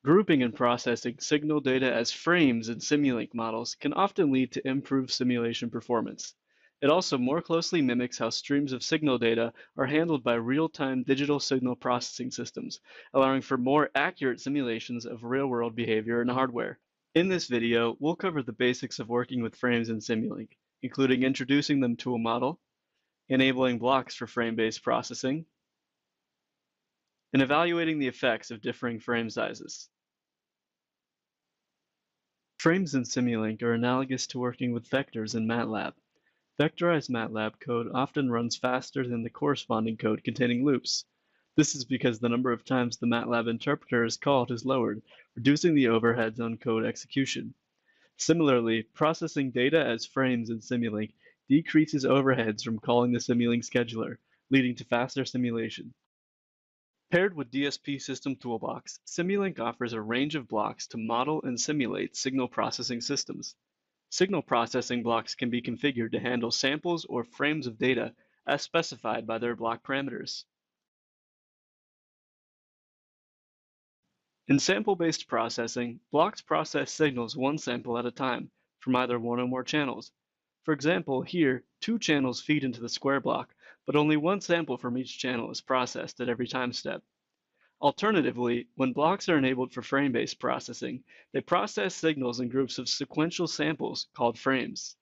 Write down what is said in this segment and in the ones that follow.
Grouping and processing signal data as frames in Simulink models can often lead to improved simulation performance. It also more closely mimics how streams of signal data are handled by real-time digital signal processing systems, allowing for more accurate simulations of real-world behavior and hardware. In this video, we'll cover the basics of working with frames in Simulink, including introducing them to a model, enabling blocks for frame-based processing, and evaluating the effects of differing frame sizes. Frames in Simulink are analogous to working with vectors in MATLAB. Vectorized MATLAB code often runs faster than the corresponding code containing loops. This is because the number of times the MATLAB interpreter is called is lowered, reducing the overheads on code execution. Similarly, processing data as frames in Simulink decreases overheads from calling the Simulink scheduler, leading to faster simulation. Paired with DSP System Toolbox, Simulink offers a range of blocks to model and simulate signal processing systems. Signal processing blocks can be configured to handle samples or frames of data as specified by their block parameters. In sample-based processing, blocks process signals one sample at a time from either one or more channels. For example, here, 2 channels feed into the square block, but only one sample from each channel is processed at every time step. Alternatively, when blocks are enabled for frame-based processing, they process signals in groups of sequential samples called frames.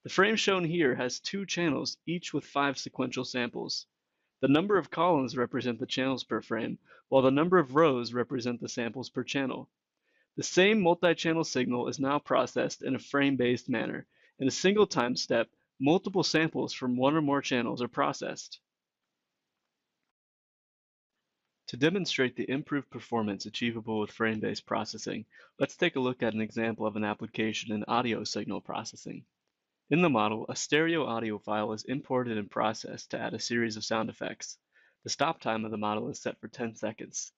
The frame shown here has 2 channels, each with 5 sequential samples. The number of columns represent the channels per frame, while the number of rows represent the samples per channel. The same multi-channel signal is now processed in a frame-based manner. In a single time step, multiple samples from one or more channels are processed. To demonstrate the improved performance achievable with frame-based processing, let's take a look at an example of an application in audio signal processing. In the model, a stereo audio file is imported and processed to add a series of sound effects. The stop time of the model is set for 10 seconds.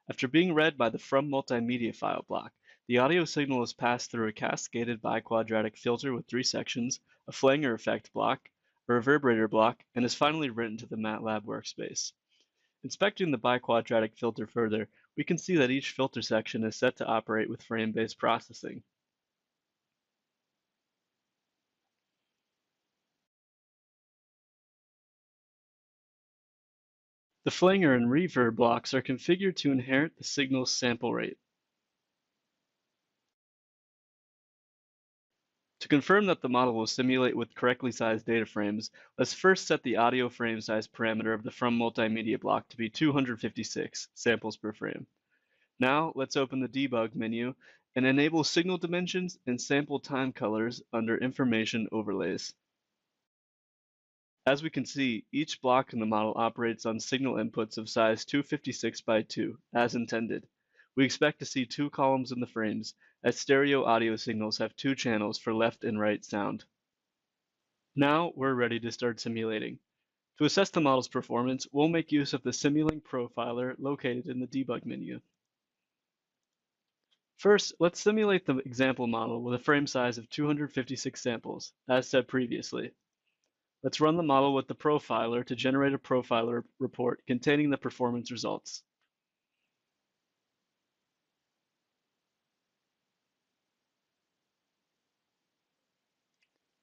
After being read by the From Multimedia file block, the audio signal is passed through a cascaded biquadratic filter with 3 sections, a flanger effect block, a reverberator block, and is finally written to the MATLAB workspace. Inspecting the biquadratic filter further, we can see that each filter section is set to operate with frame-based processing. The flanger and reverb blocks are configured to inherit the signal's sample rate. To confirm that the model will simulate with correctly sized data frames, let's first set the audio frame size parameter of the From Multimedia block to be 256 samples per frame. Now, let's open the Debug menu and enable signal dimensions and sample time colors under Information Overlays. As we can see, each block in the model operates on signal inputs of size 256 by 2, as intended. We expect to see 2 columns in the frames, as stereo audio signals have 2 channels for left and right sound. Now we're ready to start simulating. To assess the model's performance, we'll make use of the Simulink Profiler located in the Debug menu. First, let's simulate the example model with a frame size of 256 samples, as said previously. Let's run the model with the profiler to generate a profiler report containing the performance results.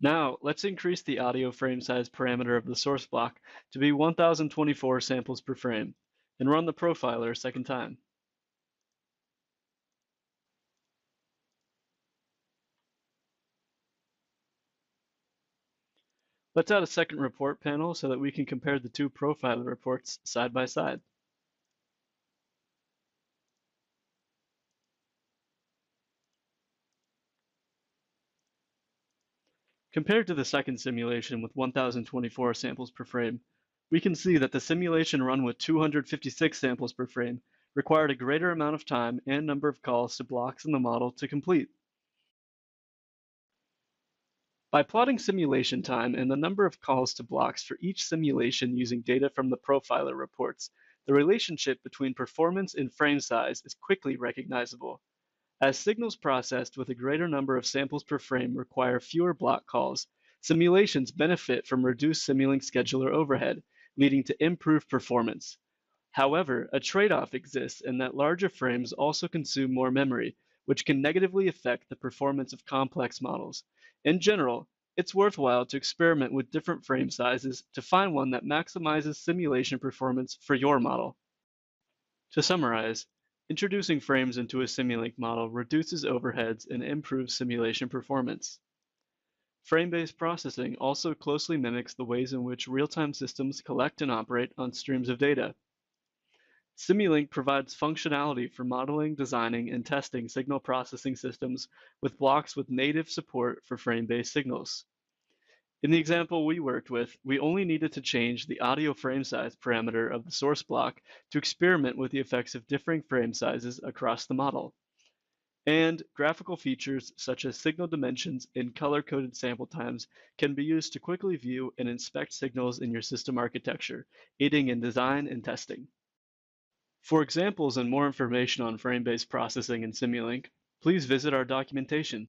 Now, let's increase the audio frame size parameter of the source block to be 1024 samples per frame, and run the profiler a second time. Let's add a second report panel so that we can compare the 2 profiler reports side by side. Compared to the second simulation with 1024 samples per frame, we can see that the simulation run with 256 samples per frame required a greater amount of time and number of calls to blocks in the model to complete. By plotting simulation time and the number of calls to blocks for each simulation using data from the profiler reports, the relationship between performance and frame size is quickly recognizable. As signals processed with a greater number of samples per frame require fewer block calls, simulations benefit from reduced Simulink scheduler overhead, leading to improved performance. However, a trade-off exists in that larger frames also consume more memory, which can negatively affect the performance of complex models. In general, it's worthwhile to experiment with different frame sizes to find one that maximizes simulation performance for your model. To summarize, introducing frames into a Simulink model reduces overheads and improves simulation performance. Frame-based processing also closely mimics the ways in which real-time systems collect and operate on streams of data. Simulink provides functionality for modeling, designing, and testing signal processing systems with blocks with native support for frame-based signals. In the example we worked with, we only needed to change the audio frame size parameter of the source block to experiment with the effects of differing frame sizes across the model. And graphical features such as signal dimensions and color-coded sample times can be used to quickly view and inspect signals in your system architecture, aiding in design and testing. For examples and more information on frame-based processing in Simulink, please visit our documentation.